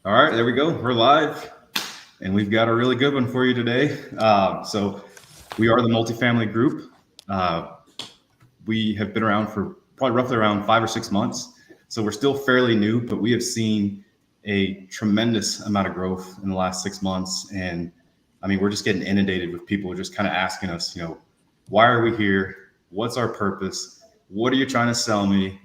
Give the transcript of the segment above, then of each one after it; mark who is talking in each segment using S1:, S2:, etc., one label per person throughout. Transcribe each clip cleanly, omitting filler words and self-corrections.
S1: All right, there we go. We're live, and we've got a really good one for you today. So, we are the Multifamily Group. Uh, we have been around for probably roughly around 5 or 6 months. So, we're still fairly new, but we have seen a tremendous amount of growth in the last 6 months. And I mean, we're just getting inundated with people just kind of asking us, why are we here? What's our purpose? What are you trying to sell me?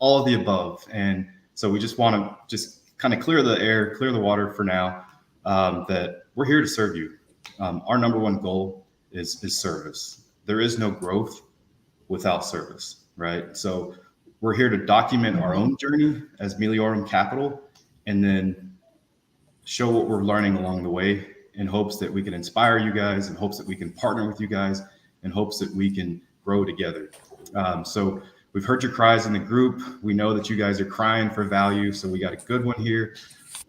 S1: All of the above. And so we just want to just kind of clear the air, clear the water for now, that we're here to serve you. Our number one goal is service. There is no growth without service, right? So we're here to document our own journey as Meliorum Capital, and then show what we're learning along the way in hopes that we can inspire you guys, in hopes that we can partner with you guys, in hopes that we can grow together. So we've heard your cries in the group. We know that you guys are crying for value. So we got a good one here.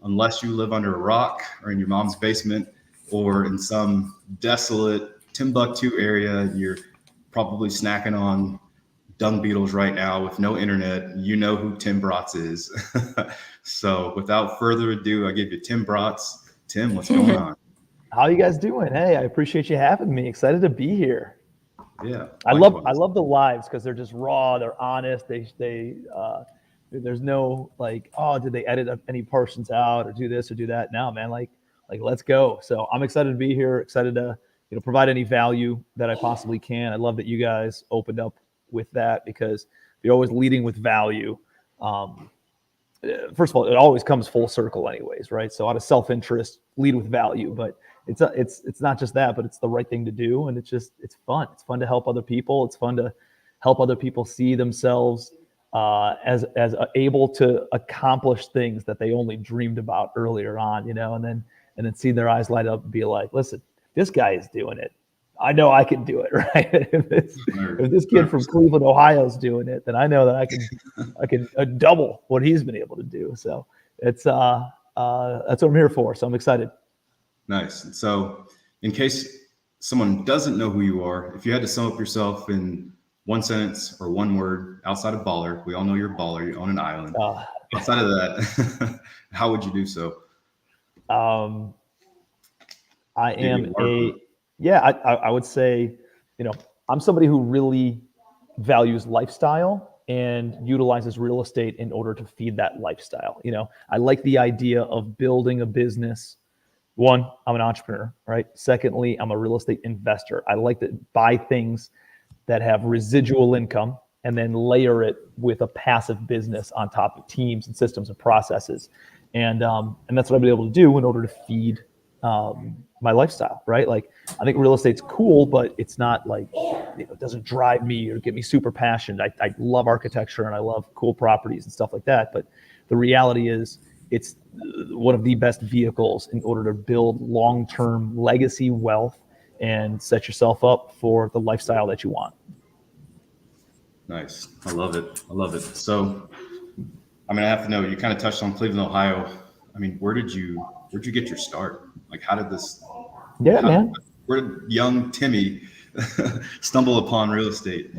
S1: Unless you live under a rock or in your mom's basement or in some desolate Timbuktu area, you're probably snacking on dung beetles right now with no internet. You know who Tim Bratz is. So without further ado, I give you Tim Bratz. Tim, what's going on?
S2: How you guys doing? Hey, I appreciate you having me. Excited to be here.
S1: Yeah,
S2: I love the lives because they're just raw. They're honest. There's no like, oh, did they edit any portions out or do this or do that? No, man, like let's go. So I'm excited to be here. Excited to provide any value that I possibly can. I love that you guys opened up with that because you're always leading with value. First of all, it always comes full circle, anyways, right? So out of self-interest, lead with value, but it's not just that, but it's the right thing to do, and it's fun. It's fun to help other people. It's fun to help other people see themselves as able to accomplish things that they only dreamed about earlier on, and then see their eyes light up and be like, listen, this guy is doing it. I know I can do it, right? If this kid from Cleveland, Ohio is doing it, then I know that I can double what he's been able to do. So it's that's what I'm here for. So I'm excited.
S1: Nice. So in case someone doesn't know who you are, if you had to sum up yourself in one sentence or one word outside of baller, we all know you're a baller, you own an island. Outside of that, how would you do so?
S2: I am I would say, I'm somebody who really values lifestyle and utilizes real estate in order to feed that lifestyle. I like the idea of building a business. One, I'm an entrepreneur, right? Secondly, I'm a real estate investor. I like to buy things that have residual income and then layer it with a passive business on top of teams and systems and processes. And that's what I've been able to do in order to feed my lifestyle, right? Like, I think real estate's cool, but it's not like, it doesn't drive me or get me super passionate. I love architecture and I love cool properties and stuff like that. But the reality is it's one of the best vehicles in order to build long-term legacy wealth and set yourself up for the lifestyle that you want.
S1: Nice. I love it. I love it. So, I mean, I have to know, you kind of touched on Cleveland, Ohio. I mean, where'd you get your start? Like, how did this?
S2: Man.
S1: Where did young Timmy stumble upon real estate?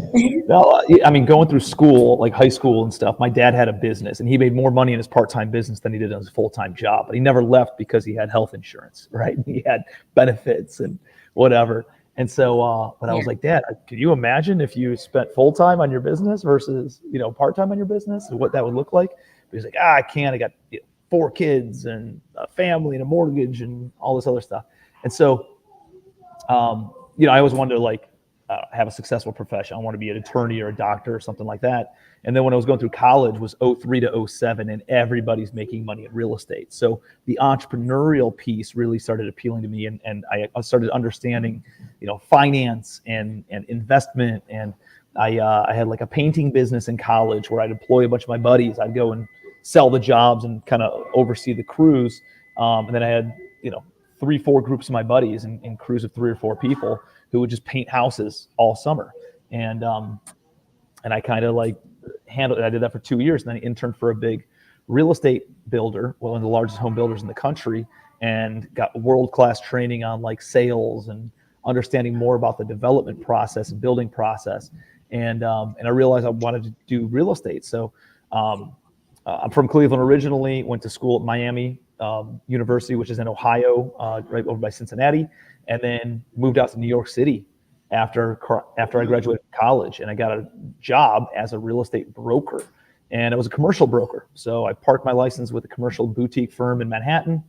S2: Well, I mean, going through school, like high school and stuff, my dad had a business and he made more money in his part-time business than he did in his full-time job. But he never left because he had health insurance, right? He had benefits and whatever. And so, but I was like, Dad, could you imagine if you spent full-time on your business versus, part-time on your business and what that would look like? But he's like, I can't. I got 4 kids and a family and a mortgage and all this other stuff. And so, I always wanted to have a successful profession. I want to be an attorney or a doctor or something like that. And then when I was going through college was 03 to 07 and everybody's making money in real estate. So the entrepreneurial piece really started appealing to me. And I started understanding, finance and investment. And I had like a painting business in college where I'd employ a bunch of my buddies. I'd go and sell the jobs and kind of oversee the crews. And then I had, 3-4 groups of my buddies in crews of 3 or 4 people who would just paint houses all summer. And I kind of handled it. I did that for 2 years. And then I interned for a big real estate builder, one of the largest home builders in the country, and got world-class training on sales and understanding more about the development process and building process. And I realized I wanted to do real estate. So I'm from Cleveland originally, went to school at Miami University, which is in Ohio, right over by Cincinnati, and then moved out to New York City after I graduated from college, and I got a job as a real estate broker, and I was a commercial broker. So I parked my license with a commercial boutique firm in Manhattan,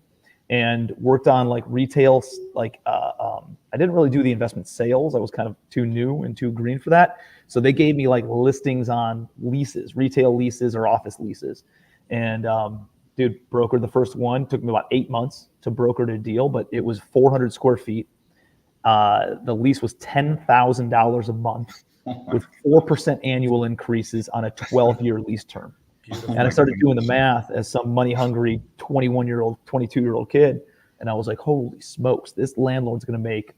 S2: and worked on like retail. I didn't really do the investment sales. I was kind of too new and too green for that. So they gave me like listings on leases, retail leases or office leases, and dude, brokered the first one. Took me about 8 months to broker a deal, but it was 400 square feet. The lease was $10,000 a month with 4% annual increases on a 12-year lease term. And I started doing the math as some money-hungry 21-year-old, 22-year-old kid, and I was like, holy smokes, this landlord's going to make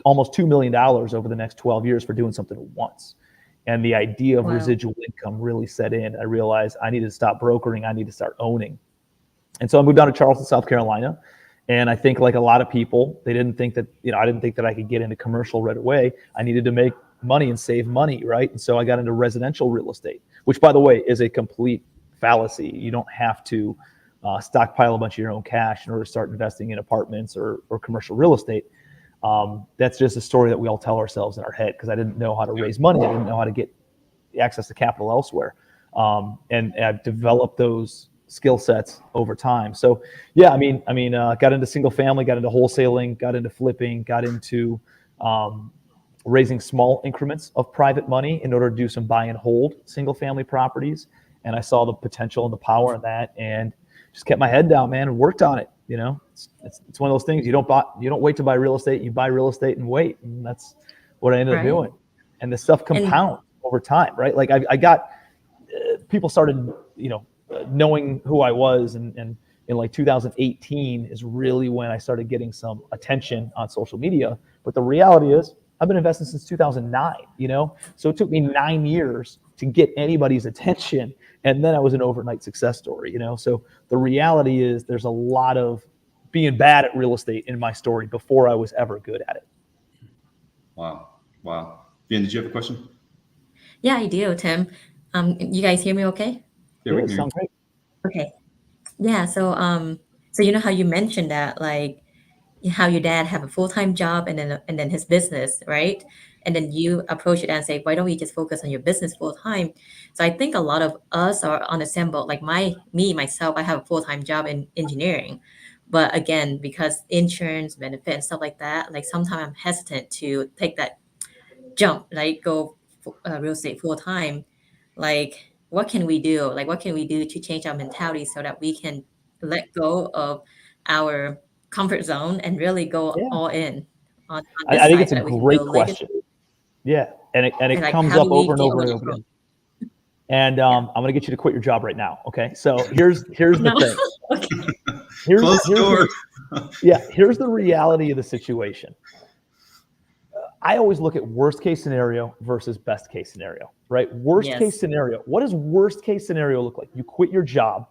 S2: almost $2 million over the next 12 years for doing something once. And the idea of residual income really set in. I realized I needed to stop brokering. I need to start owning. And so I moved down to Charleston, South Carolina. And I think like a lot of people, they didn't think that, I didn't think that I could get into commercial right away. I needed to make money and save money, right? And so I got into residential real estate, which, by the way, is a complete fallacy. You don't have to stockpile a bunch of your own cash in order to start investing in apartments or commercial real estate. That's just a story that we all tell ourselves in our head, because I didn't know how to raise money. I didn't know how to get access to capital elsewhere. And I've developed those skill sets over time. So yeah, got into single family, got into wholesaling, got into flipping, got into raising small increments of private money in order to do some buy and hold single family properties. And I saw the potential and the power in that, and just kept my head down, man, and worked on it. It's one of those things. You don't wait to buy real estate. You buy real estate and wait. And that's what I ended up doing. And the stuff compounds over time, right? Like I got people started, knowing who I was, and in like 2018 is really when I started getting some attention on social media. But the reality is, I've been investing since 2009, so it took me 9 years to get anybody's attention. And then I was an overnight success story, so the reality is there's a lot of being bad at real estate in my story before I was ever good at it.
S1: Wow. Ian, did you have a question?
S3: Yeah, I do, Tim. You guys hear me okay?
S1: Yeah, we can hear
S2: Sounds great.
S3: Okay. Yeah, so you know how you mentioned that, like how your dad have a full-time job and then his business, right? And then you approach it and say, why don't we just focus on your business full time? So I think a lot of us are on the same boat. Like myself, I have a full-time job in engineering. But again, because insurance benefit and stuff like that, like sometimes I'm hesitant to take that jump, like go real estate full time. Like what can we do? Like what can we do to change our mentality so that we can let go of our comfort zone and really go
S2: Yeah.
S3: all in on this
S2: I think
S3: side
S2: it's
S3: so
S2: a
S3: that we can
S2: great
S3: build legacy.
S2: question. Yeah. And it
S3: And like
S2: comes
S3: how do
S2: up
S3: we
S2: over and
S3: get
S2: over
S3: over
S2: and
S3: the
S2: over
S3: hump?
S2: again. And I'm going to get you to quit your job right now. Okay. So here's
S3: No.
S2: the thing.
S3: Okay.
S1: Close the door.
S2: Here's the reality of the situation. I always look at worst case scenario versus best case scenario, right? Worst case
S3: Yes.
S2: scenario. What does worst case scenario look like? You quit your job,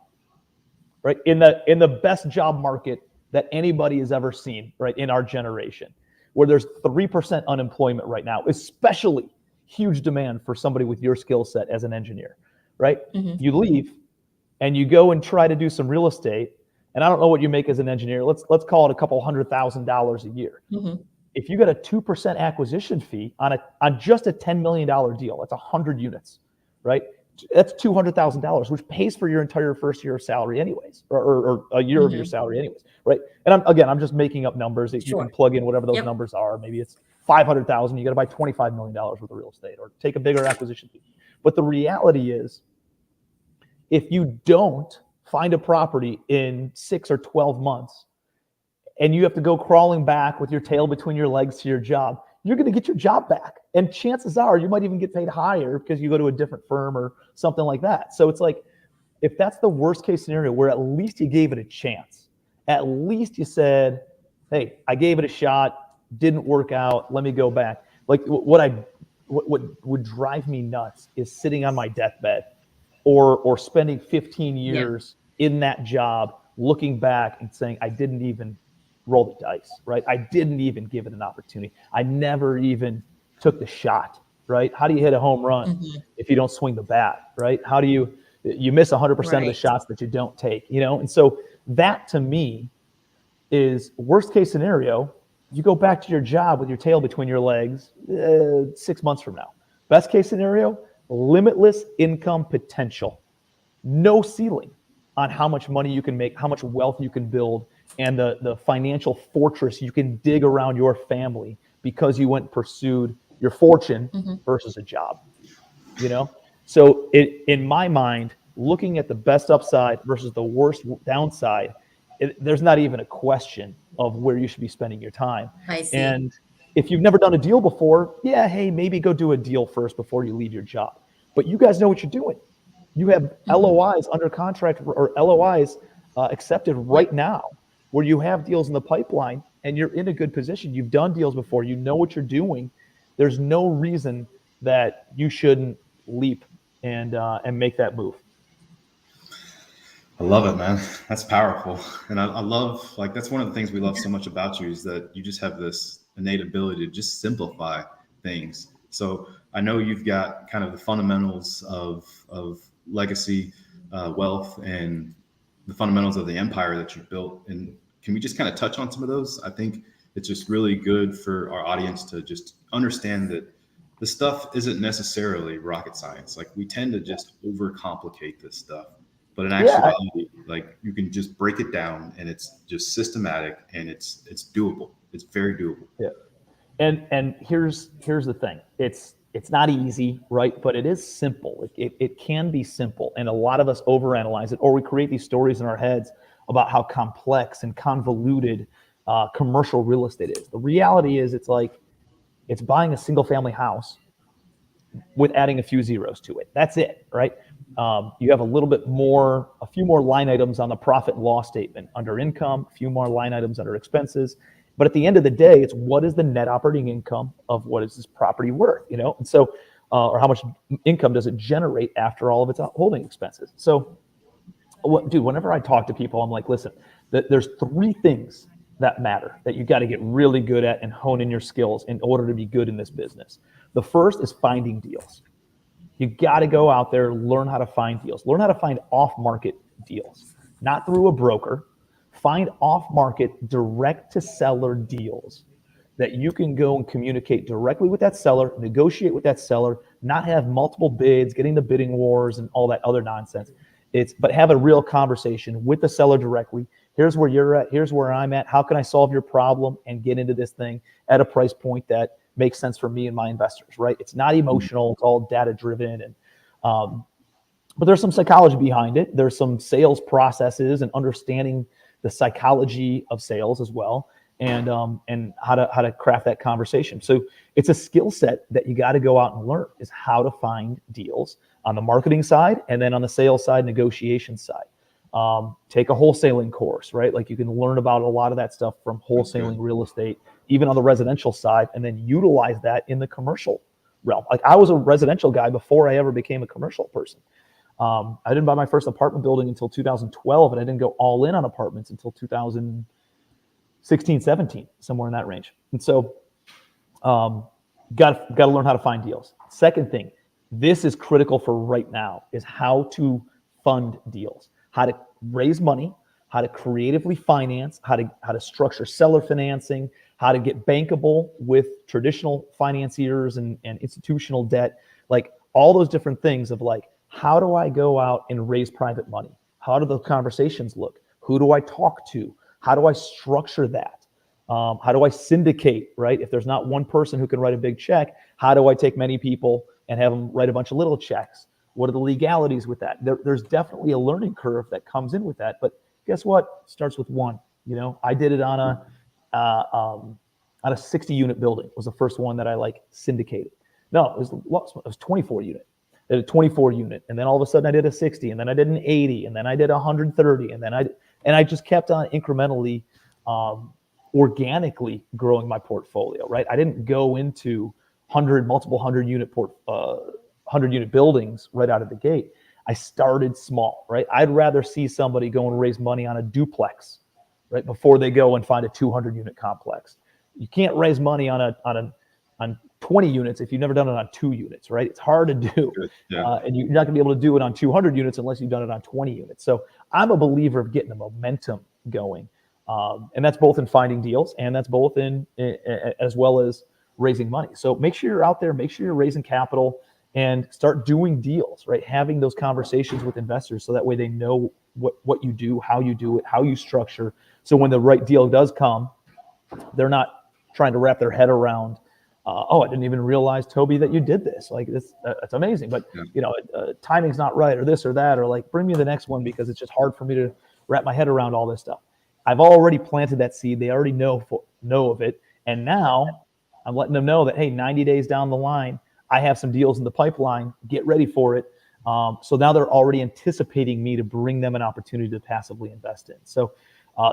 S2: right? In the best job market that anybody has ever seen, right? In our generation, where there's 3% unemployment right now, especially huge demand for somebody with your skill set as an engineer, right?
S3: Hmm.
S2: You leave and you go and try to do some real estate. And I don't know what you make as an engineer. Let's call it a couple $100,000 a year.
S3: Hmm.
S2: If you get a 2% acquisition fee on just a $10 million deal, that's 100 units, right? That's $200,000, which pays for your entire first year of salary anyways, or a year of your salary anyways, right? And I'm just making up numbers. You
S3: Sure.
S2: can plug in whatever those
S3: Yep.
S2: numbers are. Maybe it's 500,000. You got to buy $25 million worth of real estate, or take a bigger acquisition fee. But the reality is, if you don't find a property in 6 or 12 months, and you have to go crawling back with your tail between your legs to your job, you're going to get your job back. And chances are you might even get paid higher because you go to a different firm or something like that. So it's like, if that's the worst case scenario, where at least you gave it a chance, at least you said, hey, I gave it a shot, didn't work out, let me go back. Like what would drive me nuts is sitting on my deathbed or spending 15 years in that job, looking back and saying, I didn't even roll the dice, right? I didn't even give it an opportunity. I never even took the shot, right? How do you hit a home run if you don't swing the bat, right? How do you You miss 100% of the
S3: Right.
S2: shots that you don't take, you know? And so that to me is worst case scenario. You go back to your job with your tail between your legs 6 months from now. Best case scenario, limitless income potential, no ceiling on how much money you can make, how much wealth you can build, and the financial fortress you can dig around your family because you went and pursued your fortune versus a job, you know? So in my mind, looking at the best upside versus the worst downside, there's not even a question of where you should be spending your time.
S3: I see.
S2: And if you've never done a deal before, yeah, hey, maybe go do a deal first before you leave your job. But you guys know what you're doing. You have LOIs under contract or LOIs accepted right now where you have deals in the pipeline and you're in a good position. You've done deals before. You know what you're doing. There's no reason that you shouldn't leap and make that move.
S1: I love it, man. That's powerful. And I love, like, that's one of the things we love so much about you is that you just have this innate ability to just simplify things. So I know you've got kind of the fundamentals of legacy, wealth, and the fundamentals of the empire that you've built. And can we just kind of touch on some of those? I think it's just really good for our audience to just understand that the stuff isn't necessarily rocket science. Like, we tend to just overcomplicate this stuff. But in actuality, like, you can just break it down and it's just systematic and it's doable. It's very doable.
S2: Yeah. And here's the thing. It's not easy, right? But it is simple. It can be simple. And a lot of us overanalyze it, or we create these stories in our heads about how complex and convoluted commercial real estate is. The reality is it's buying a single family house with adding a few zeros to it. That's it, right? You have a few more line items on the profit and loss statement under income, a few more line items under expenses. But at the end of the day, it's what is the net operating income of what is this property worth, you know? And so, or how much income does it generate after all of its holding expenses? So, whenever I talk to people, I'm like, listen, there's 3 things that matter that you got to get really good at and hone in your skills in order to be good in this business. The first is finding deals. You got to go out there, learn how to find deals, learn how to find off-market deals, not through a broker. Find off-market, direct-to-seller deals that you can go and communicate directly with that seller, negotiate with that seller, not have multiple bids, getting the bidding wars and all that other nonsense. But have a real conversation with the seller directly. Here's where you're at. Here's where I'm at. How can I solve your problem and get into this thing at a price point that makes sense for me and my investors, right? It's not emotional. It's all data driven. And but there's some psychology behind it. There's some sales processes and understanding the psychology of sales as well, and how to craft that conversation. So it's a skill set that you got to go out and learn, is how to find deals on the marketing side, and then on the sales side, negotiation side. Take a wholesaling course, right? Like, you can learn about a lot of that stuff from wholesaling real estate, even on the residential side, and then utilize that in the commercial realm. Like, I was a residential guy before I ever became a commercial person. I didn't buy my first apartment building until 2012, and I didn't go all in on apartments until 2016, 17, somewhere in that range. And so, got to learn how to find deals. Second thing, this is critical for right now, is how to fund deals, how to raise money, how to creatively finance, how to structure seller financing, how to get bankable with traditional financiers and institutional debt, like all those different things of like, how do I go out and raise private money? How do the conversations look? Who do I talk to? How do I structure that? How do I syndicate, right? If there's not one person who can write a big check, how do I take many people and have them write a bunch of little checks? What are the legalities with that? There's definitely a learning curve that comes in with that. But guess what? It starts with one. You know, I did it on a 60 unit building. Was the first one that I like syndicated. No, it was 24 unit. I did a 24 unit, and then all of a sudden I did a 60, and then I did an 80, and then I did 130, and then I just kept on incrementally, organically growing my portfolio. Right, I didn't go into multiple hundred unit buildings right out of the gate. I started small. Right, I'd rather see somebody go and raise money on a duplex, right, before they go and find a 200 unit complex. You can't raise money on a on 20 units if you've never done it on 2 units, right? It's hard to do.
S1: Good. Yeah.
S2: And you're not gonna be able to do it on 200 units unless you've done it on 20 units. So I'm a believer of getting the momentum going. And that's both in finding deals, and that's both in as well as raising money. So make sure you're out there, make sure you're raising capital, and start doing deals, right? Having those conversations with investors so that way they know what you do, how you structure. So when the right deal does come, they're not trying to wrap their head around, oh, I didn't even realize, Toby, that you did this. Like, that's amazing, but timing's not right, or this or that, or like, bring me the next one because it's just hard for me to wrap my head around all this stuff. I've already planted that seed. They already know of it. And now I'm letting them know that, hey, 90 days down the line, I have some deals in the pipeline. Get ready for it. So now they're already anticipating me to bring them an opportunity to passively invest in. So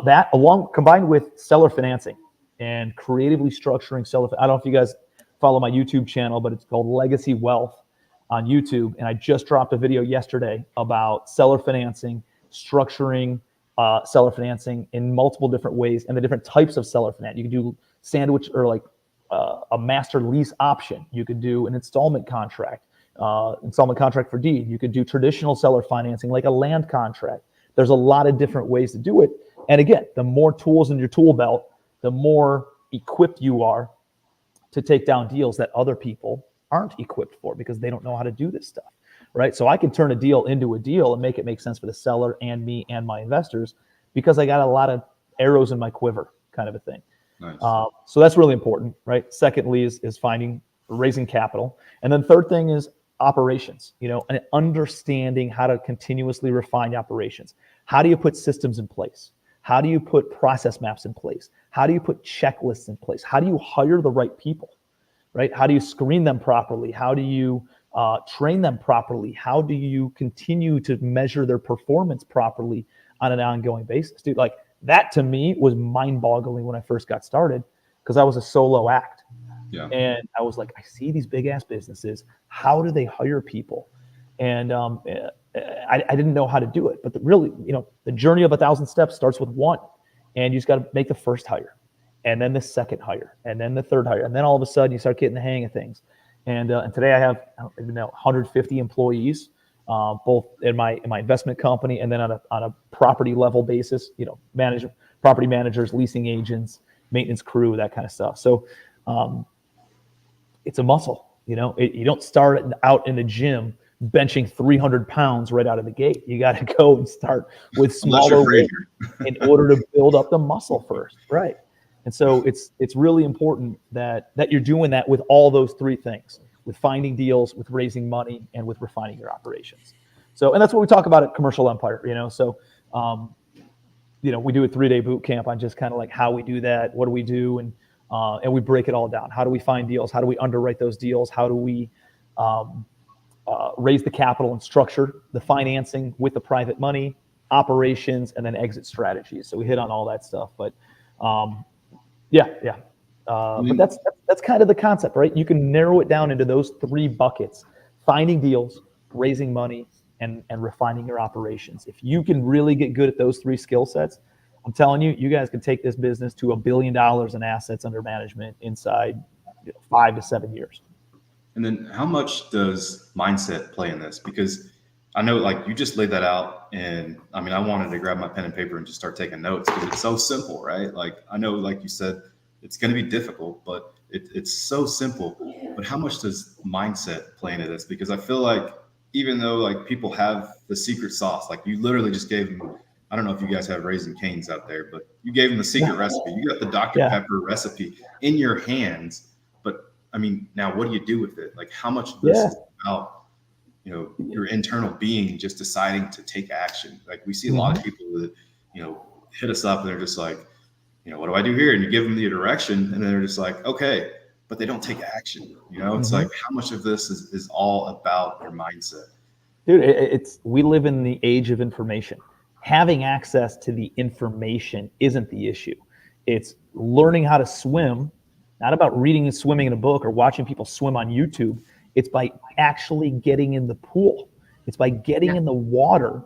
S2: that combined with seller financing and creatively structuring seller. I don't know if you guys follow my YouTube channel, but it's called Legacy Wealth on YouTube. And I just dropped a video yesterday about seller financing, structuring seller financing in multiple different ways and the different types of seller finance. You can do sandwich or like a master lease option. You could do an installment contract for deed. You could do traditional seller financing like a land contract. There's a lot of different ways to do it. And again, the more tools in your tool belt, the more equipped you are to take down deals that other people aren't equipped for because they don't know how to do this stuff, right? So I can turn a deal into a deal and make it make sense for the seller and me and my investors because I got a lot of arrows in my quiver kind of a thing.
S1: Nice.
S2: So that's really important, right? Secondly is raising capital. And then third thing is operations, and understanding how to continuously refine operations. How do you put systems in place? How do you put process maps in place? How do you put checklists in place? How do you hire the right people, right? How do you screen them properly? How do you train them properly? How do you continue to measure their performance properly on an ongoing basis? Dude, like that to me was mind-boggling when I first got started because I was a solo act.
S1: Yeah.
S2: And I was like, I see these big ass businesses. How do they hire people? And I didn't know how to do it. But the journey of 1,000 steps starts with one. And you just got to make the first hire, and then the second hire, and then the third hire. And then all of a sudden you start getting the hang of things. And today I have 150 employees, both in my investment company and then on a property level basis, property managers, leasing agents, maintenance crew, that kind of stuff. So it's a muscle, you don't start out in the gym benching 300 pounds right out of the gate. You got to go and start with smaller weight in order to build up the muscle first. Right. And so it's really important that you're doing that with all those three things, with finding deals, with raising money, and with refining your operations. So, and that's what we talk about at Commercial Empire, So, we do a 3-day boot camp on just kind of like how we do that. What do we do? And we break it all down. How do we find deals? How do we underwrite those deals? How do we raise the capital and structure the financing with the private money, operations, and then exit strategies? So we hit on all that stuff. But but that's kind of the concept, right? You can narrow it down into those 3 buckets: finding deals, raising money, and refining your operations. If you can really get good at those 3 skill sets, I'm telling you, you guys can take this business to $1 billion in assets under management inside 5 to 7 years.
S1: And then how much does mindset play in this? Because I know like you just laid that out, and I mean, I wanted to grab my pen and paper and just start taking notes because it's so simple, right? Like I know, like you said, it's going to be difficult, but it's so simple. But how much does mindset play into this? Because I feel like even though like people have the secret sauce, like you literally just gave them, I don't know if you guys have Raising Cane's out there, but you gave them the secret recipe. You got the Dr. Pepper recipe in your hands. But I mean, now what do you do with it? Like how much of this is about, your internal being just deciding to take action? Like we see a lot of people that, hit us up and they're just like, what do I do here? And you give them the direction and they're just like, okay, but they don't take action. It's like how much of this is all about your mindset?
S2: Dude, we live in the age of information. Having access to the information isn't the issue. It's learning how to swim, not about reading and swimming in a book or watching people swim on YouTube. It's by actually getting in the pool. It's by getting in the water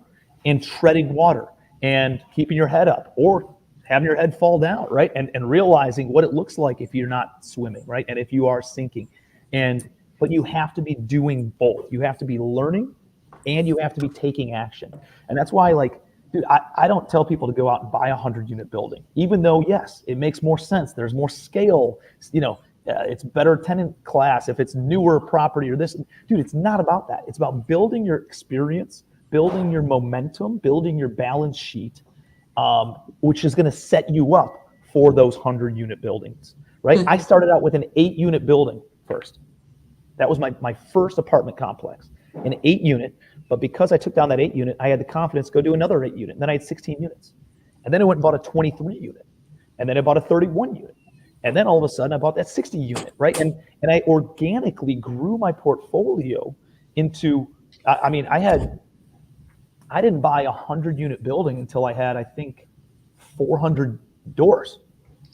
S2: and treading water and keeping your head up, or having your head fall down, right? And realizing what it looks like if you're not swimming, right? And if you are sinking. But you have to be doing both. You have to be learning and you have to be taking action. And that's why, like, dude, I don't tell people to go out and buy a 100-unit building, even though, yes, it makes more sense. There's more scale, it's better tenant class if it's newer property or this. Dude, it's not about that. It's about building your experience, building your momentum, building your balance sheet, which is going to set you up for those 100-unit buildings, right? I started out with an 8-unit building first. That was my first apartment complex, an 8-unit. But because I took down that 8-unit, I had the confidence to go do another 8-unit. And then I had 16 units. And then I went and bought a 23-unit. And then I bought a 31-unit. And then all of a sudden I bought that 60-unit, right? And I organically grew my portfolio into, I didn't buy a 100-unit building until I had, I think, 400 doors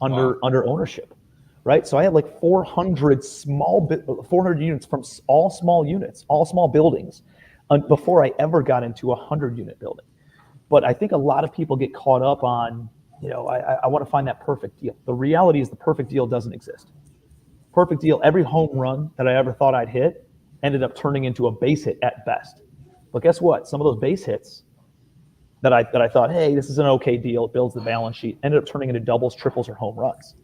S2: under ownership, right? So I had like 400 units from all small units, all small buildings, before I ever got into a 100-unit building. But I think a lot of people get caught up on, I want to find that perfect deal. The reality is the perfect deal doesn't exist. Perfect deal, every home run that I ever thought I'd hit ended up turning into a base hit at best. But guess what? Some of those base hits that I thought, hey, this is an okay deal, it builds the balance sheet, ended up turning into doubles, triples, or home runs.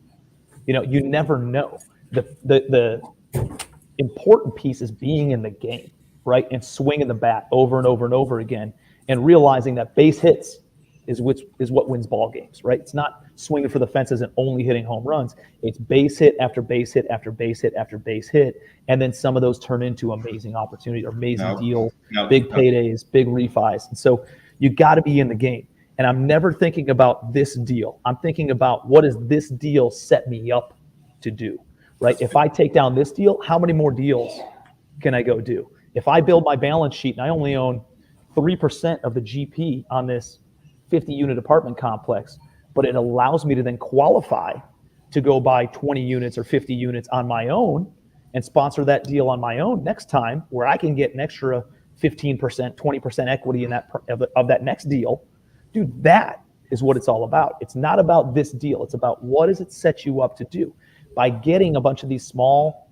S2: You never know. The important piece is being in the game, right? And swinging the bat over and over and over again, and realizing that base hits is what wins ball games, right? It's not swinging for the fences and only hitting home runs. It's base hit after base hit after base hit after base hit, and then some of those turn into amazing opportunities, amazing deals, big paydays, big refis. And so you got to be in the game. And I'm never thinking about this deal. I'm thinking about, what does this deal set me up to do, right? If I take down this deal, how many more deals can I go do? If I build my balance sheet and I only own 3% of the GP on this 50-unit apartment complex, but it allows me to then qualify to go buy 20 units or 50 units on my own and sponsor that deal on my own next time, where I can get an extra 15%, 20% equity in that of that next deal. Dude, that is what it's all about. It's not about this deal. It's about, what does it set you up to do? By getting a bunch of these small,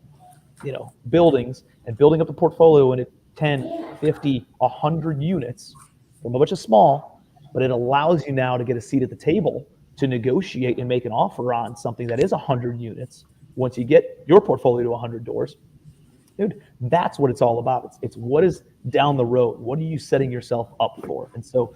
S2: buildings and building up a portfolio into 10, 50, 100 units from a bunch of small, but it allows you now to get a seat at the table to negotiate and make an offer on something that is 100 units. Once you get your portfolio to 100 doors, dude, that's what it's all about. It's what is down the road. What are you setting yourself up for? And so,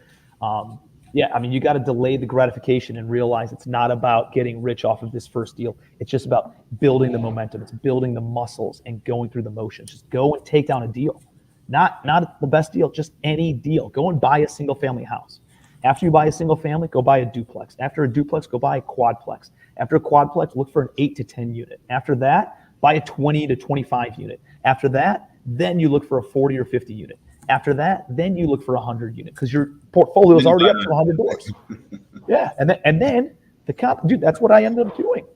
S2: you got to delay the gratification and realize it's not about getting rich off of this first deal. It's just about building the momentum. It's building the muscles and going through the motions. Just go and take down a deal. Not the best deal, just any deal. Go and buy a single family house. After you buy a single family, go buy a duplex. After a duplex, go buy a quadplex. After a quadplex, look for an 8 to 10 unit. After that, buy a 20 to 25 unit. After that, then you look for a 40 or 50 unit. After that, then you look for a 100 unit, because your portfolio is already up to 100 doors. Yeah, and then dude, that's what I ended up doing.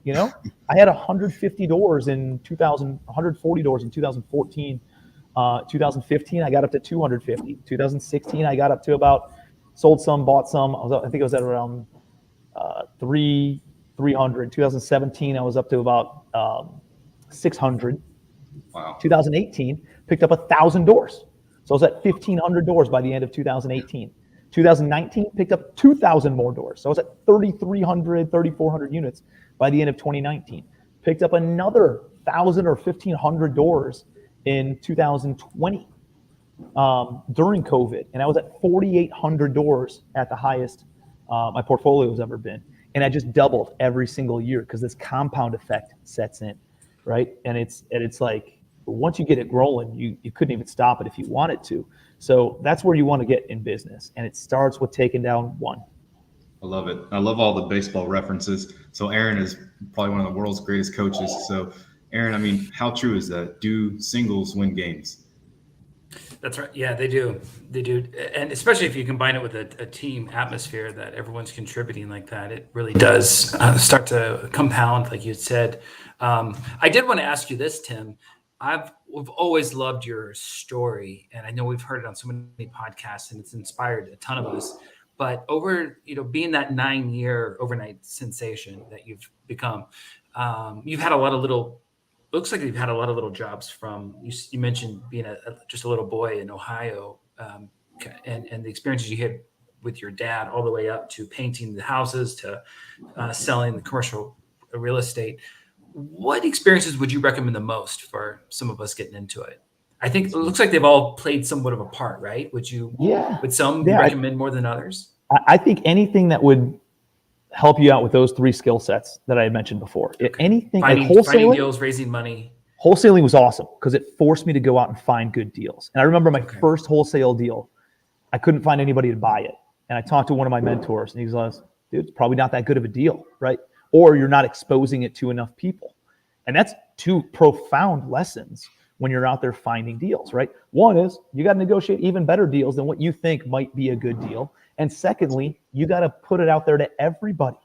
S2: I had 150 doors in 2000, 140 doors in 2014. 2015, I got up to 250. 2016, I got up to about, sold some, bought some. I think it was at around 300. 2017, I was up to about 600.
S1: Wow.
S2: 2018, picked up 1,000 doors. So I was at 1,500 doors by the end of 2018. 2019, picked up 2,000 more doors. So I was at 3,300, 3,400 units by the end of 2019. Picked up another 1,000 or 1,500 doors in 2020 during COVID. And I was at 4,800 doors at the highest my portfolio has ever been. And I just doubled every single year, because this compound effect sets in, right? And it's like, once you get it rolling, you couldn't even stop it if you wanted to. So that's where you want to get in business. And it starts with taking down one.
S1: I love it. I love all the baseball references. So Aaron is probably one of the world's greatest coaches. So Aaron, how true is that? Do singles win games?
S4: That's right. Yeah, they do. They do. And especially if you combine it with a team atmosphere that everyone's contributing like that, it really does start to compound, like you said. I did want to ask you this, Tim. We've always loved your story, and I know we've heard it on so many podcasts, and it's inspired a ton of us. But over, being that 9-year overnight sensation that you've become, you've had a lot of little. Looks like you've had a lot of little jobs from. You mentioned being just a little boy in Ohio, and the experiences you had with your dad, all the way up to painting the houses, to selling the commercial real estate. What experiences would you recommend the most for some of us getting into it? I think it looks like they've all played somewhat of a part, right? Would some you recommend more than others?
S2: I think anything that would help you out with those 3 skill sets that I had mentioned before.
S4: Okay.
S2: Anything
S4: finding
S2: like wholesaling,
S4: deals, raising money.
S2: Wholesaling was awesome because it forced me to go out and find good deals. And I remember my first wholesale deal, I couldn't find anybody to buy it. And I talked to one of my mentors, and he was like, dude, it's probably not that good of a deal, right? Or you're not exposing it to enough people. And that's 2 profound lessons when you're out there finding deals, right? One is you got to negotiate even better deals than what you think might be a good deal. And secondly, you got to put it out there to everybody.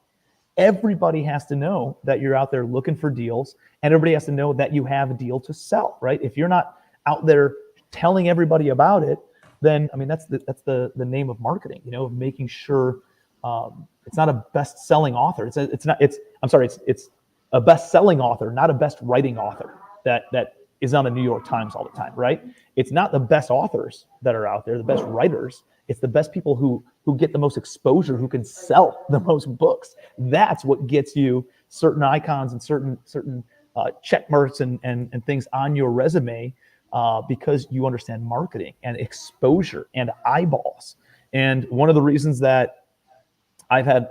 S2: Everybody has to know that you're out there looking for deals, and everybody has to know that you have a deal to sell, right? If you're not out there telling everybody about it, then that's the name of marketing, making sure it's not a best-selling author. It's a best-selling author, not a best writing author that is on the New York Times all the time, right? It's not the best authors that are out there, the best writers. It's the best people who get the most exposure, who can sell the most books. That's what gets you certain icons and certain check marks and things on your resume, because you understand marketing and exposure and eyeballs. And one of the reasons that I've had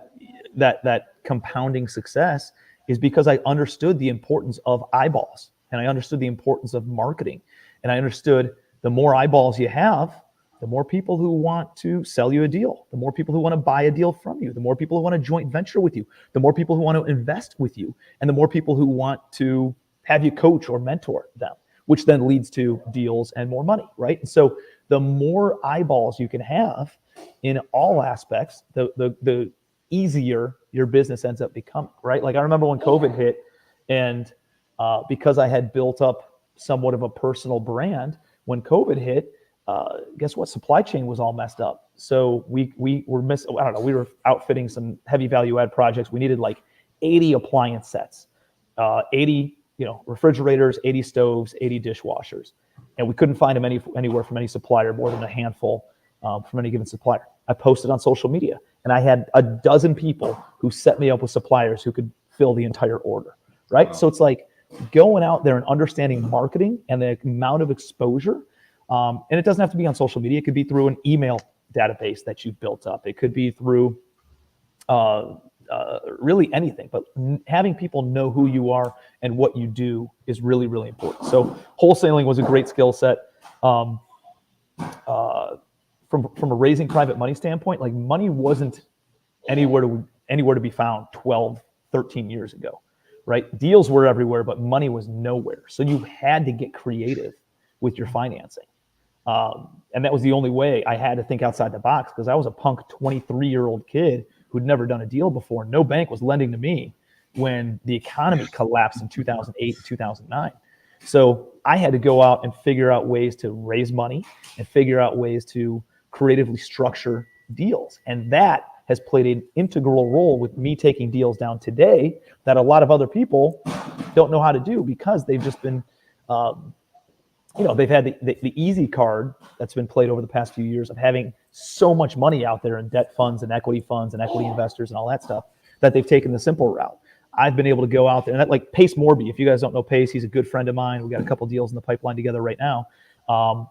S2: that compounding success is because I understood the importance of eyeballs, and I understood the importance of marketing, and I understood the more eyeballs you have, the more people who want to sell you a deal, the more people who want to buy a deal from you, the more people who want to joint venture with you, the more people who want to invest with you, and the more people who want to have you coach or mentor them, which then leads to deals and more money, right? And so the more eyeballs you can have in all aspects, the easier your business ends up becoming, right? Like I remember when COVID hit, and because I had built up somewhat of a personal brand, when COVID hit, guess what? Supply chain was all messed up. So we were we were outfitting some heavy value add projects. We needed like 80 appliance sets, 80 refrigerators, 80 stoves, 80 dishwashers, and we couldn't find them anywhere from any supplier, more than a handful from any given supplier. I posted on social media, and I had a dozen people who set me up with suppliers who could fill the entire order, right? Wow. So it's like going out there and understanding marketing and the amount of exposure. And it doesn't have to be on social media. It could be through an email database that you've built up. It could be through really anything. But having people know who you are and what you do is really, really important. So wholesaling was a great skill set. From a raising private money standpoint, like money wasn't anywhere to be found 12, 13 years ago, right? Deals were everywhere, but money was nowhere. So you had to get creative with your financing. And that was the only way. I had to think outside the box because I was a punk 23-year-old kid who'd never done a deal before. No bank was lending to me when the economy collapsed in 2008 and 2009. So I had to go out and figure out ways to raise money and figure out ways to creatively structure deals. And that has played an integral role with me taking deals down today that a lot of other people don't know how to do because they've just been they've had the easy card that's been played over the past few years of having so much money out there in debt funds and equity investors and all that stuff that they've taken the simple route. I've been able to go out there, and that, like Pace Morby, if you guys don't know Pace, he's a good friend of mine. We got a couple deals in the pipeline together right now.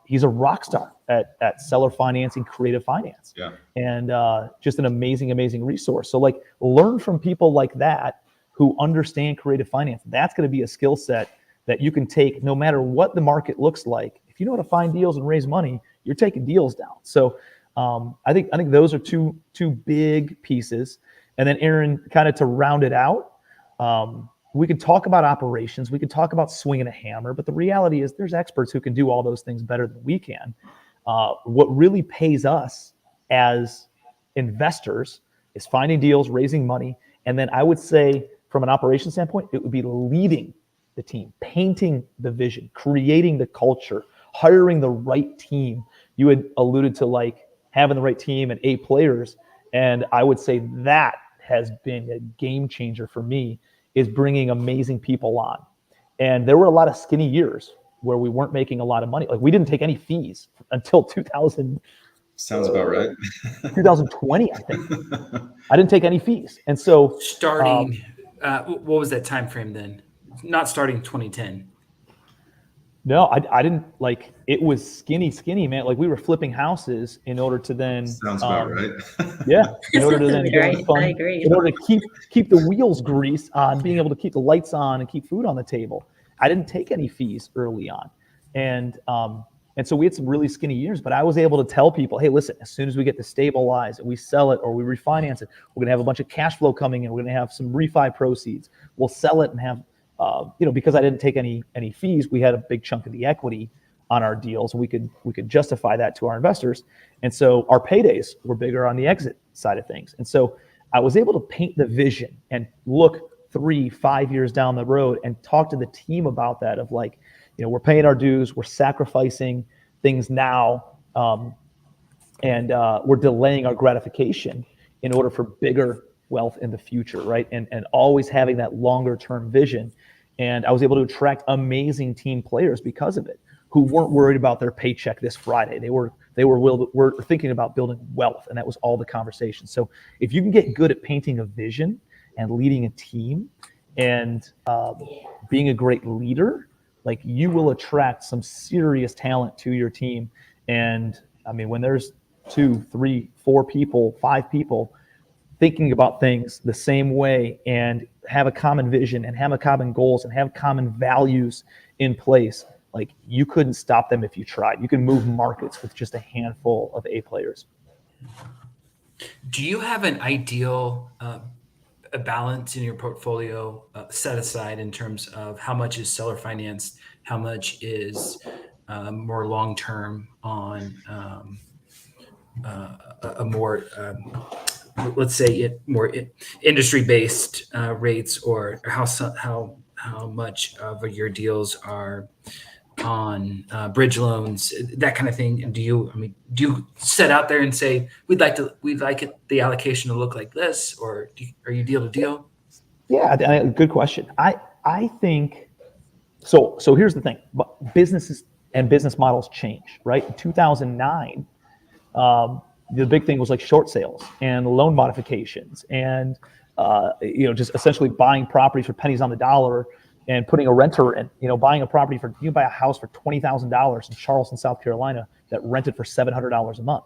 S2: He's a rock star at seller financing, creative finance, and just an amazing resource. So like learn from people like that who understand creative finance. That's going to be a skill set that you can take no matter what the market looks like. If you know how to find deals and raise money, you're taking deals down. So I think those are two big pieces. And then Aaron, kind of to round it out, we could talk about operations, we could talk about swinging a hammer, but the reality is there's experts who can do all those things better than we can. What really pays us as investors is finding deals, raising money, and then I would say from an operations standpoint, it would be leading the team, painting the vision, creating the culture, hiring the right team. You had alluded to like having the right team and A players. And I would say that has been a game changer for me, is bringing amazing people on. And there were a lot of skinny years where we weren't making a lot of money. Like we didn't take any fees until 2000,
S1: Sounds about right.
S2: 2020, I think. I didn't take any fees. And so
S4: Starting, what was that time frame then? Not starting 2010.
S2: no, I didn't, like, it was skinny, man. Like we were flipping houses in order to then,
S1: Sounds about right.
S2: yeah, in order to
S3: Sounds
S2: then
S3: about
S2: go
S3: right.
S2: and fund,
S3: I agree.
S2: in order to keep the wheels greased on being able to keep the lights on and keep food on the table. I didn't take any fees early on. And so we had some really skinny years, but I was able to tell people, hey, listen, as soon as we get to stabilize and we sell it or we refinance it, we're going to have a bunch of cash flow coming in. We're going to have some refi proceeds. We'll sell it and have, because I didn't take any fees, we had a big chunk of the equity on our deals. We could justify that to our investors. And so our paydays were bigger on the exit side of things. And so I was able to paint the vision and look 3-5 years down the road and talk to the team about that, of like, we're paying our dues, we're sacrificing things now, and we're delaying our gratification in order for bigger wealth in the future, right? And always having that longer term vision. And I was able to attract amazing team players because of it, who weren't worried about their paycheck this Friday. They were thinking about building wealth, and that was all the conversation. So if you can get good at painting a vision and leading a team and being a great leader, like, you will attract some serious talent to your team. And I mean, when there's 2, 3, 4 people, 5 people thinking about things the same way and have a common vision and have a common goals and have common values in place, like, you couldn't stop them if you tried. You can move markets with just a handful of A players.
S4: Do you have an ideal a balance in your portfolio set aside in terms of how much is seller financed, how much is more long term on a more let's say more industry based rates, or how much of your deals are on bridge loans, that kind of thing? And do you set out there and say we'd like the allocation to look like this, or are you deal to deal?
S2: Yeah, good question. I think so. Here's the thing: businesses and business models change, right? In 2009, the big thing was like short sales and loan modifications, and just essentially buying properties for pennies on the dollar and putting a renter in. Buying a property you can buy a house for $20,000 in Charleston, South Carolina, that rented for $700 a month.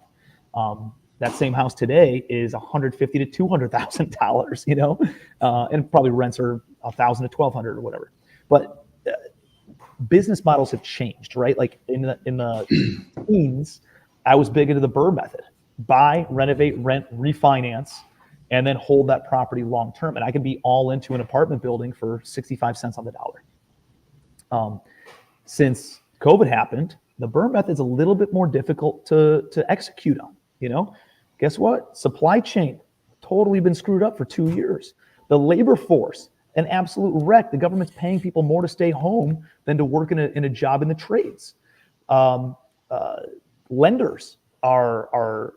S2: That same house today is $150,000 to $200,000, and probably rents are $1,000 to $1,200 or whatever. But business models have changed, right? Like in the teens, I was big into the BRRRR method: buy, renovate, rent, refinance, and then hold that property long term. And I could be all into an apartment building for 65 cents on the dollar. Since COVID happened, the BRRRR method's a little bit more difficult to execute on. Guess what? Supply chain totally been screwed up for 2 years. The labor force, an absolute wreck. The government's paying people more to stay home than to work in a job in the trades. Lenders are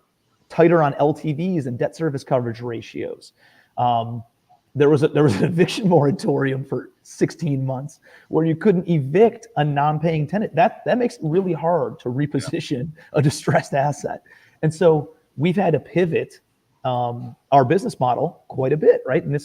S2: tighter on LTVs and debt service coverage ratios. There was an eviction moratorium for 16 months where you couldn't evict a non-paying tenant. That makes it really hard to reposition a distressed asset. And so we've had to pivot our business model quite a bit, right? And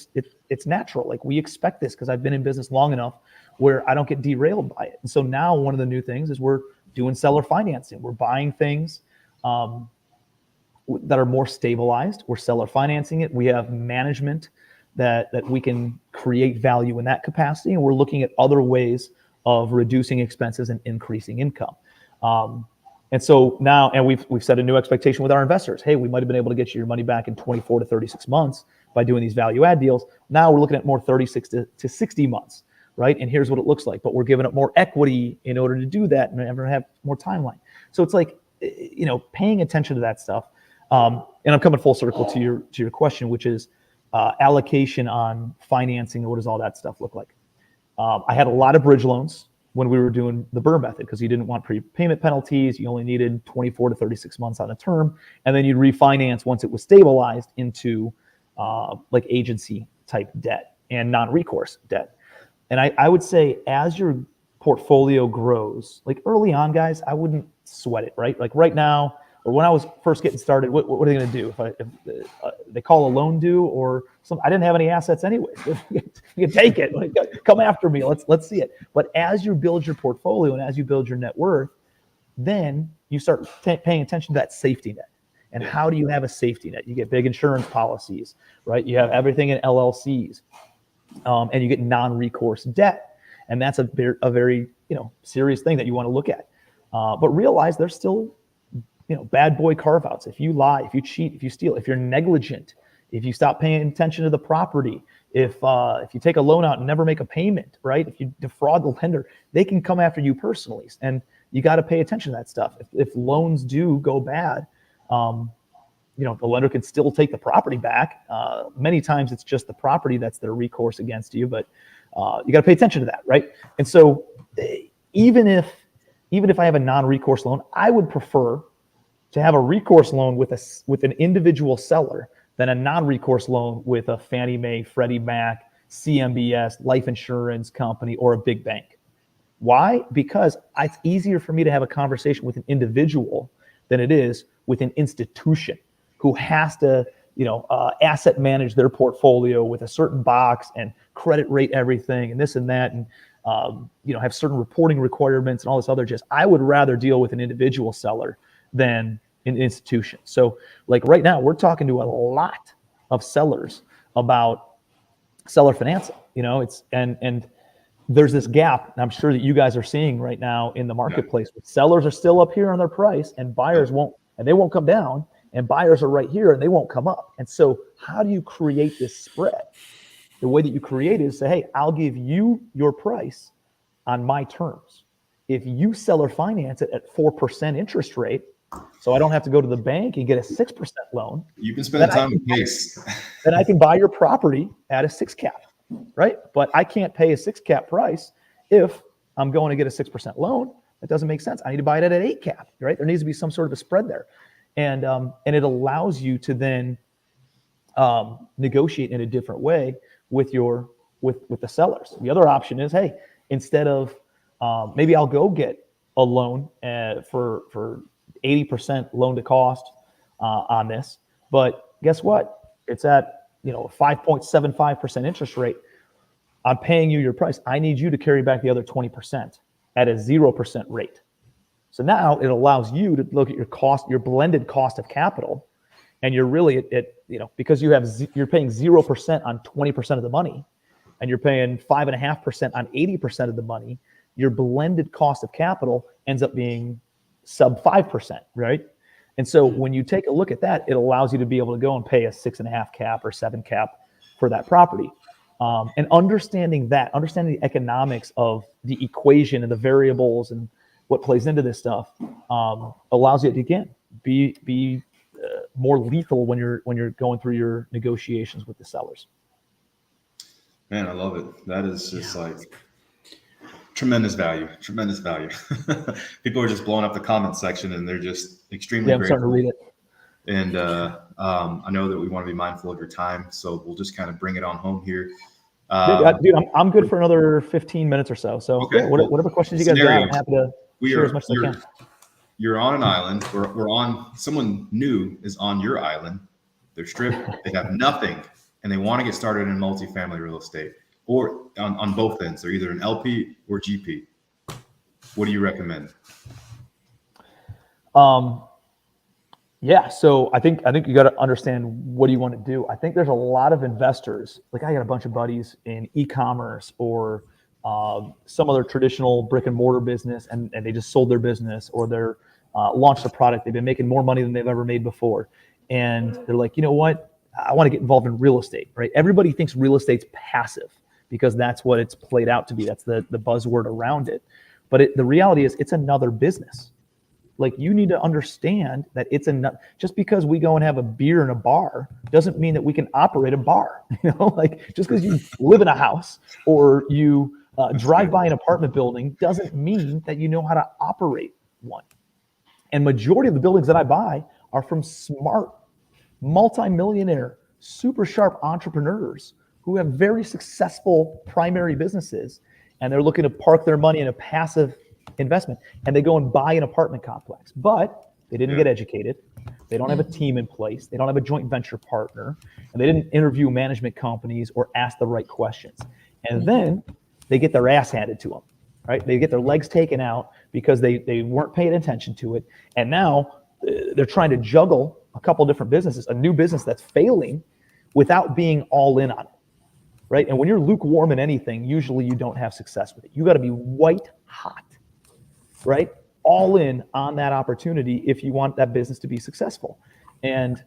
S2: it's natural. Like, we expect this because I've been in business long enough where I don't get derailed by it. And so now one of the new things is we're doing seller financing. We're buying things that are more stabilized. We're seller financing it. We have management that we can create value in that capacity. And we're looking at other ways of reducing expenses and increasing income. And so now, and we've set a new expectation with our investors. Hey, we might have been able to get you your money back in 24 to 36 months by doing these value add deals. Now we're looking at more 36 to 60 months, right? And here's what it looks like. But we're giving up more equity in order to do that and have more timeline. So it's like, paying attention to that stuff. And I'm coming full circle to your question, which is allocation on financing, and what does all that stuff look like? I had a lot of bridge loans when we were doing the Burr method, because you didn't want prepayment penalties. You only needed 24 to 36 months on a term. And then you'd refinance once it was stabilized into like agency type debt and non-recourse debt. And I would say as your portfolio grows, like early on, guys, I wouldn't sweat it, right? Like right now, or when I was first getting started, what are they going to do if they call a loan due or something? I didn't have any assets anyways. You can take it, like, come after me. Let's see it. But as you build your portfolio and as you build your net worth, then you start paying attention to that safety net. And how do you have a safety net? You get big insurance policies, right? You have everything in LLCs, and you get non-recourse debt, and that's a very serious thing that you want to look at. But realize there's still bad boy carve outs. If you lie, if you cheat, if you steal, if you're negligent, if you stop paying attention to the property, if you take a loan out and never make a payment, right? If you defraud the lender, they can come after you personally, and you got to pay attention to that stuff. If loans do go bad, the lender can still take the property back. Many times it's just the property that's their recourse against you, but you got to pay attention to that, right? And so even if I have a non-recourse loan, I would prefer to have a recourse loan with an individual seller than a non-recourse loan with a Fannie Mae, Freddie Mac, CMBS, life insurance company, or a big bank. Why? Because it's easier for me to have a conversation with an individual than it is with an institution who has to, asset manage their portfolio with a certain box and credit rate everything and this and that, and have certain reporting requirements and all this other jazz. I would rather deal with an individual seller than an institution. So like right now, we're talking to a lot of sellers about seller financing. And there's this gap I'm sure that you guys are seeing right now in the marketplace. Yeah. Sellers are still up here on their price and buyers won't come down, and buyers are right here and they won't come up. And so how do you create this spread? The way that you create it is say, hey, I'll give you your price on my terms. If you seller finance it at 4% interest rate, so I don't have to go to the bank and get a 6% loan.
S1: You've been spending time with Pace.
S2: Then I can buy your property at a 6 cap, right? But I can't pay a 6 cap price if I'm going to get a 6% loan. That doesn't make sense. I need to buy it at an 8 cap, right? There needs to be some sort of a spread there. And it allows you to then negotiate in a different way with the sellers. The other option is, hey, instead of maybe I'll go get a loan for 80% loan to cost on this, but guess what? It's at 5.75% interest rate. I'm paying you your price. I need you to carry back the other 20% at a 0% rate. So now it allows you to look at your cost, your blended cost of capital, and you're really because you're paying 0% on 20% of the money, and you're paying 5.5% on 80% of the money. Your blended cost of capital ends up being sub 5%, right? And so when you take a look at that, it allows you to be able to go and pay a 6.5 cap or 7 cap for that property. And understanding the economics of the equation and the variables and what plays into this stuff allows you to, again, be more lethal when you're going through your negotiations with the sellers.
S1: Man, I love it. That is just tremendous value. People are just blowing up the comment section and they're just extremely
S2: I'm starting to read it.
S1: And I know that we want to be mindful of your time, so we'll just kind of bring it on home here.
S2: Dude, I'm good for another 15 minutes or so. So
S1: okay,
S2: whatever questions you guys got, I'm happy to share as much as I can.
S1: You're on an island. We're on, someone new is on your island. They're stripped. They have nothing, and they want to get started in multifamily real estate, or on both ends. They're either an LP or GP. What do you recommend?
S2: Yeah, so I think you got to understand what do you want to do. I think there's a lot of investors. Like I got a bunch of buddies in e-commerce or some other traditional brick and mortar business, and they just sold their business or they're launched a product. They've been making more money than they've ever made before, and they're like, you know what? I want to get involved in real estate, right? Everybody thinks real estate's passive because that's what it's played out to be. That's the buzzword around it. But the reality is it's another business. Like you need to understand that it's just because we go and have a beer in a bar doesn't mean that we can operate a bar. Like just because you live in a house or you Drive by an apartment building doesn't mean that you know how to operate one. And majority of the buildings that I buy are from smart, multi-millionaire, super sharp entrepreneurs who have very successful primary businesses, and they're looking to park their money in a passive investment, and they go and buy an apartment complex. But they didn't get educated. They don't have a team in place. They don't have a joint venture partner, and they didn't interview management companies or ask the right questions. And then they get their ass handed to them, right? They get their legs taken out because they weren't paying attention to it. And now they're trying to juggle a couple different businesses, a new business that's failing without being all in on it, right? And when you're lukewarm in anything, usually you don't have success with it. You got to be white hot, right? All in on that opportunity if you want that business to be successful. And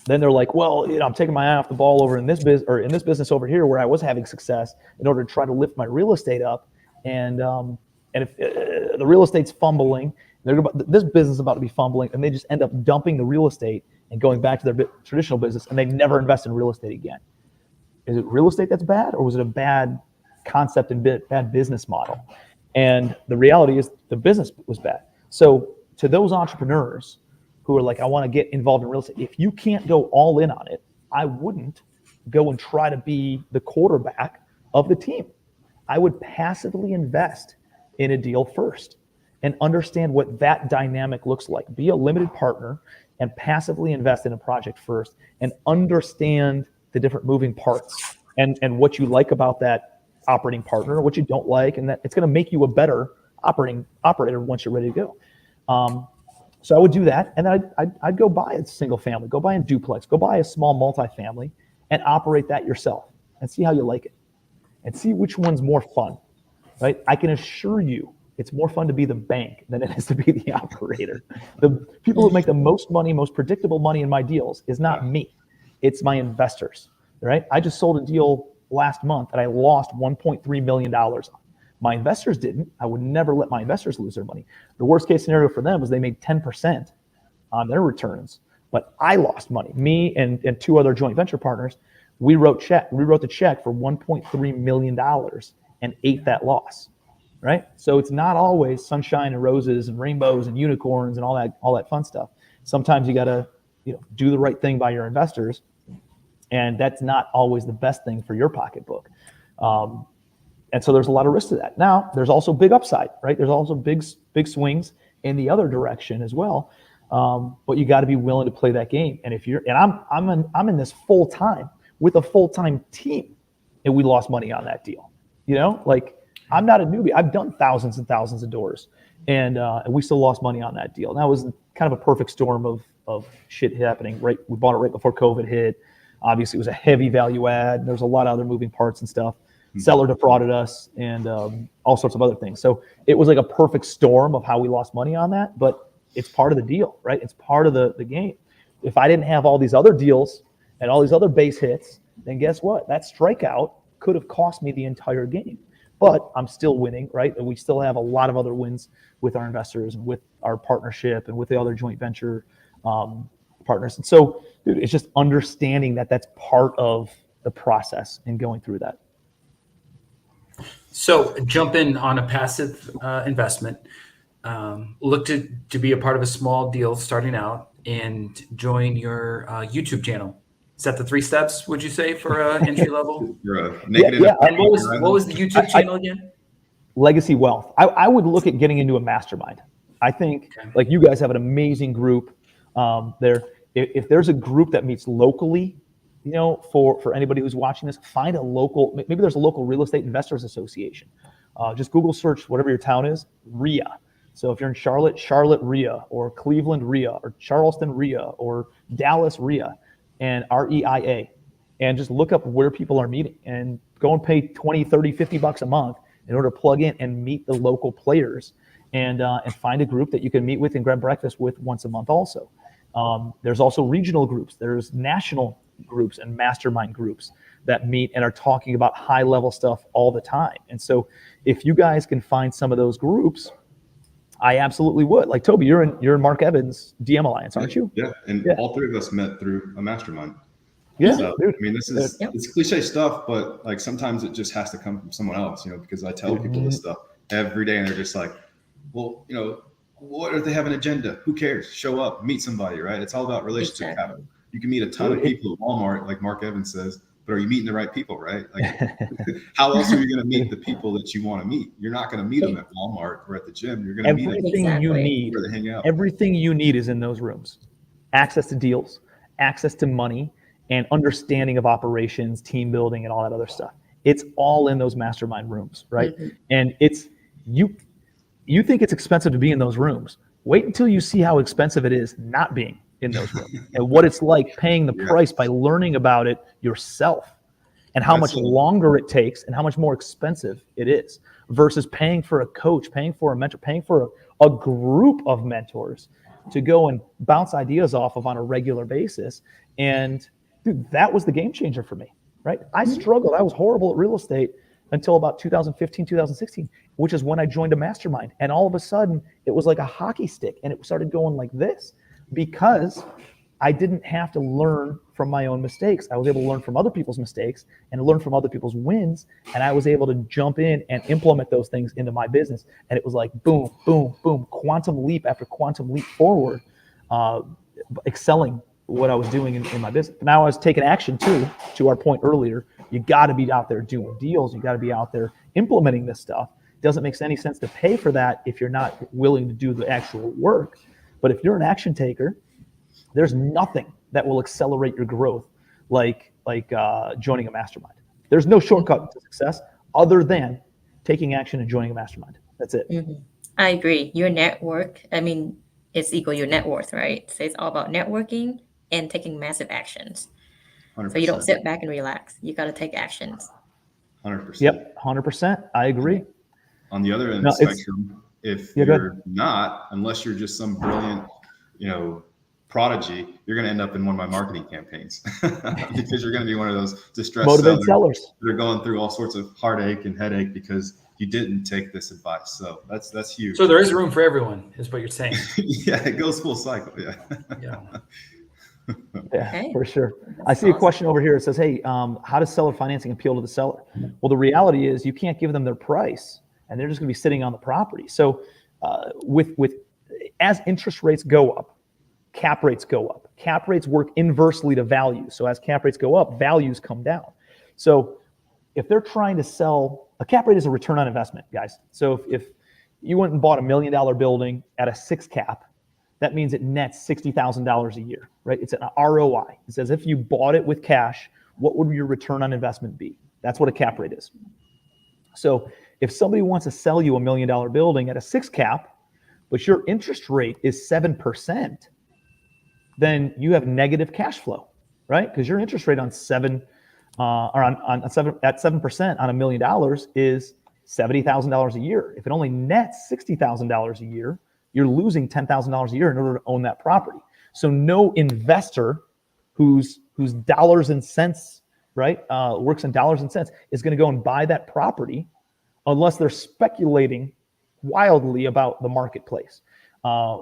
S2: then they're like, well, I'm taking my eye off the ball over in this business or in this business over here where I was having success in order to try to lift my real estate up. And if the real estate's fumbling, this business is about to be fumbling, and they just end up dumping the real estate and going back to their traditional business, and they never invest in real estate again. Is it real estate that's bad, or was it a bad concept and bad business model? And the reality is the business was bad. So to those entrepreneurs who are like, I want to get involved in real estate, if you can't go all in on it, I wouldn't go and try to be the quarterback of the team. I would passively invest in a deal first and understand what that dynamic looks like. Be a limited partner and passively invest in a project first and understand the different moving parts and what you like about that operating partner or what you don't like, and that it's going to make you a better operator once you're ready to go. So I would do that, and then I'd go buy a single family, go buy a duplex, go buy a small multifamily and operate that yourself and see how you like it and see which one's more fun, right? I can assure you it's more fun to be the bank than it is to be the operator. The people who make the most money, most predictable money in my deals is not me. It's my investors, right? I just sold a deal last month that I lost $1.3 million on. My investors didn't. I would never let my investors lose their money. The worst case scenario for them was they made 10% on their returns, but I lost money. Me and two other joint venture partners, we wrote the check for $1.3 million and ate that loss, right? So it's not always sunshine and roses and rainbows and unicorns and all that fun stuff. Sometimes you got to do the right thing by your investors, and that's not always the best thing for your pocketbook. And so there's a lot of risk to that. Now, there's also big upside, right? There's also big swings in the other direction as well. But you got to be willing to play that game. And I'm in this full time with a full-time team, and we lost money on that deal. I'm not a newbie. I've done thousands and thousands of doors, and we still lost money on that deal. And that was kind of a perfect storm of shit happening. Right, we bought it right before COVID hit. Obviously, it was a heavy value add. There's a lot of other moving parts and stuff. Seller defrauded us and all sorts of other things. So it was like a perfect storm of how we lost money on that, but it's part of the deal, right? It's part of the game. If I didn't have all these other deals and all these other base hits, then guess what? That strikeout could have cost me the entire game. But I'm still winning, right? And we still have a lot of other wins with our investors and with our partnership and with the other joint venture partners. And so, dude, it's just understanding that that's part of the process and going through that.
S4: So jump in on a passive investment, look to be a part of a small deal starting out, and join your YouTube channel. Is that the 3 steps, would you say, for entry level?
S2: Yeah.
S4: And what was the YouTube channel again?
S2: Legacy Wealth. I would look at getting into a mastermind. I think like you guys have an amazing group there. If there's a group that meets locally, for anybody who's watching this, find a local, maybe there's a local real estate investors association. Just Google search whatever your town is, RIA. So if you're in Charlotte RIA, or Cleveland RIA, or Charleston RIA, or Dallas RIA, and REIA, and just look up where people are meeting and go and pay 20, 30, 50 bucks a month in order to plug in and meet the local players and find a group that you can meet with and grab breakfast with once a month also. There's also regional groups. There's national groups and mastermind groups that meet and are talking about high level stuff all the time. And so if you guys can find some of those groups, I absolutely would. Like Toby, you're in Mark Evans' DM Alliance, aren't you?
S1: Yeah. And all 3 of us met through a mastermind.
S2: Yeah,
S1: So,
S2: dude.
S1: I mean, this is,
S3: Yep.
S1: it's cliche stuff, but like sometimes it just has to come from someone else, because I tell people this stuff every day and they're just like, well, what if they have an agenda? Who cares? Show up, meet somebody, right? It's all about relationship
S3: Exactly.
S1: capital. You can meet a ton of people at Walmart, like Mark Evans says, but are you meeting the right people, right? Like, how else are you going to meet the people that you want to meet? You're not going to meet them at Walmart or at the gym. You're going to meet them
S2: Everything you need,
S1: where they hang out.
S2: everything you need is in those rooms. Access to deals, access to money, and understanding of operations, team building, and all that other stuff. It's all in those mastermind rooms, right? And it's you think it's expensive to be in those rooms. Wait until you see how expensive it is not being in those rooms and what it's like paying the price by learning about it yourself, and how much longer it takes and how much more expensive it is versus paying for a coach, paying for a mentor, paying for a group of mentors to go and bounce ideas off of on a regular basis. And dude, that was the game changer for me, right? I struggled. I was horrible at real estate until about 2015, 2016, which is when I joined a mastermind. And all of a sudden it was like a hockey stick and it started going like this because I didn't have to learn from my own mistakes. I was able to learn from other people's mistakes and learn from other people's wins. And I was able to jump in and implement those things into my business. And it was like, boom, boom, boom, quantum leap after quantum leap forward, excelling what I was doing in my business. Now I was taking action too, to our point earlier. You got to be out there doing deals. You got to be out there implementing this stuff. It doesn't make any sense to pay for that if you're not willing to do the actual work. But if you're an action taker, there's nothing that will accelerate your growth like joining a mastermind. There's no shortcut to success other than taking action and joining a mastermind. That's it.
S3: I agree. Your network, I mean, it's equal your net worth, right? So it's all about networking and taking massive actions.
S1: 100%.
S3: So you don't sit back and relax. You got to take actions.
S1: 100%.
S2: Yep, 100%. I agree.
S1: On the other end of the spectrum, if you're not, unless you're just some brilliant, prodigy, you're going to end up in one of my marketing campaigns because you're going to be one of those distressed
S2: motivated sellers
S1: that are going through all sorts of heartache and headache because you didn't take this advice. So that's huge.
S4: So there is room for everyone, is what you're saying.
S1: Yeah, it goes full cycle. Yeah.
S2: Yeah, for sure. I see a question over here. It says, hey, how does seller financing appeal to the seller? Well, the reality is you can't give them their price and they're just going to be sitting on the property. So as interest rates go up, cap rates go up. Cap rates work inversely to value. So as cap rates go up, values come down. So if they're trying to sell, a cap rate is a return on investment, guys. So if you went and bought $1 million building at a 6 cap, that means it nets $60,000 a year, right? It's an ROI. It says if you bought it with cash, what would your return on investment be? That's what a cap rate is. So if somebody wants to sell you $1 million building at a 6 cap, but your interest rate is 7%, then you have negative cash flow, right? Because your interest rate on 7% on $1 million is $70,000 a year. If it only nets $60,000 a year, you're losing $10,000 a year in order to own that property. So no investor whose dollars and cents, right, works in dollars and cents is going to go and buy that property unless they're speculating wildly about the marketplace,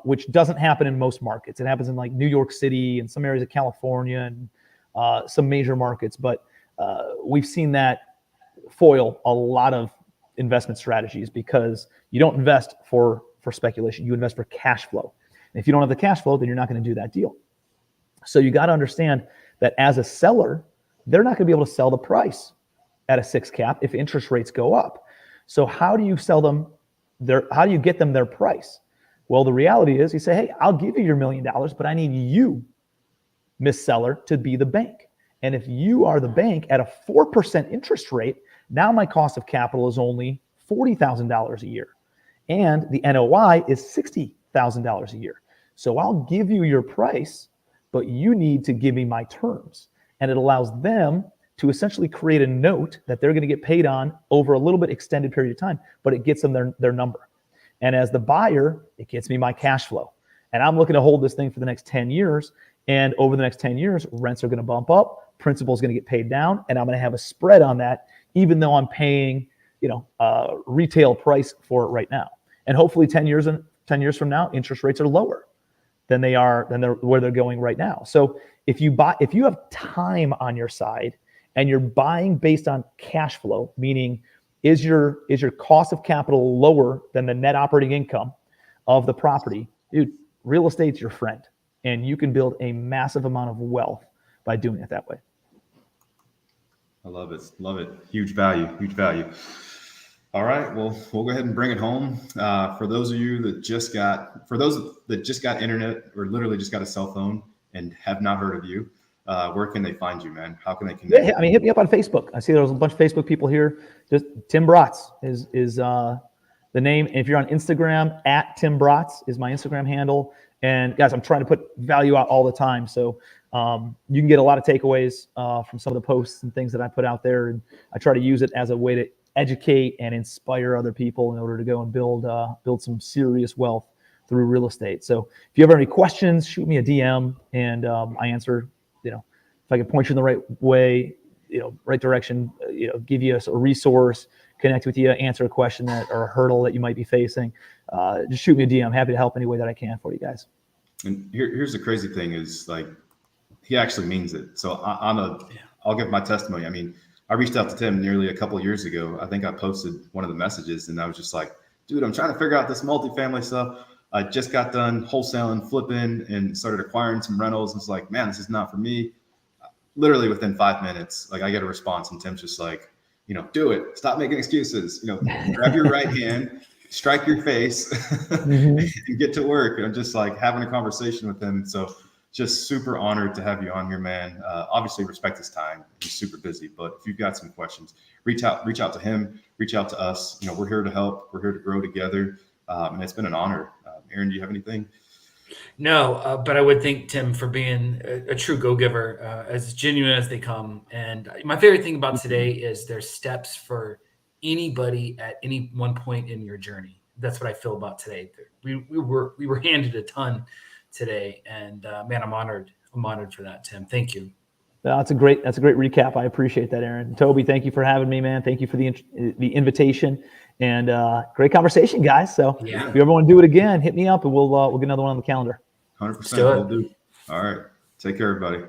S2: which doesn't happen in most markets. It happens in like New York City and some areas of California and some major markets. But we've seen that foil a lot of investment strategies because you don't invest for speculation. You invest for cash flow. And if you don't have the cash flow, then you're not going to do that deal. So you got to understand that as a seller, they're not going to be able to sell the price at a 6 cap if interest rates go up. So how do you sell them how do you get them their price? Well, the reality is you say, hey, I'll give you your $1 million, but I need you, Miss Seller, to be the bank. And if you are the bank at a 4% interest rate, now my cost of capital is only $40,000 a year. And the NOI is $60,000 a year. So I'll give you your price, but you need to give me my terms. And it allows them to essentially create a note that they're going to get paid on over a little bit extended period of time, but it gets them their number. And as the buyer, it gets me my cash flow. And I'm looking to hold this thing for the next 10 years. And over the next 10 years, rents are going to bump up, principal is going to get paid down, and I'm going to have a spread on that, even though I'm paying, retail price for it right now. And hopefully 10 years from now, interest rates are lower. than they're where they're going right now. So if you have time on your side and you're buying based on cash flow, meaning is your cost of capital lower than the net operating income of the property, dude, real estate's your friend, and you can build a massive amount of wealth by doing it that way.
S1: I love it. Love it. Huge value. Huge value. All right. Well, we'll go ahead and bring it home. For those that just got internet or literally just got a cell phone and have not heard of you, where can they find you, man? How can they connect?
S2: Yeah, I mean, hit me up on Facebook. I see there's a bunch of Facebook people here. Just Tim Bratz is the name. And if you're on Instagram, @Tim Bratz is my Instagram handle. And guys, I'm trying to put value out all the time. So you can get a lot of takeaways from some of the posts and things that I put out there. And I try to use it as a way to educate and inspire other people in order to go and build some serious wealth through real estate. So if you ever have any questions, shoot me a DM and I answer, if I can point you in the right way, right direction, give you a resource, connect with you, answer a question or a hurdle that you might be facing. Just shoot me a DM. I'm happy to help any way that I can for you guys.
S1: And here's the crazy thing is, like, he actually means it. So I'll give my testimony. I mean, I reached out to Tim nearly a couple of years ago. I think I posted one of the messages and I was just like, dude, I'm trying to figure out this multifamily stuff. I just got done wholesaling, flipping, and started acquiring some rentals. And it's like, man, this is not for me. Literally within 5 minutes, like, I get a response and Tim's just like, do it. Stop making excuses. Grab your right hand, strike your face, and get to work. And I'm just like having a conversation with him. So just super honored to have you on here, man. Obviously respect his time. He's super busy, but if you've got some questions, reach out to him, reach out to us. We're here to help. We're here to grow together. And it's been an honor. Aaron, do you have anything?
S4: No, but I would thank Tim for being a true go-giver, as genuine as they come. And my favorite thing about today is there's steps for anybody at any one point in your journey. That's what I feel about today. We were handed a ton today, and man, I'm honored. I'm honored for that, Tim. Thank you.
S2: That's a great recap. I appreciate that, Aaron. Toby, thank you for having me, man. Thank you for the invitation, and great conversation, guys. So if you ever want to do it again, hit me up and we'll get another one on the calendar.
S1: 100%. We'll do. All right. Take care, everybody.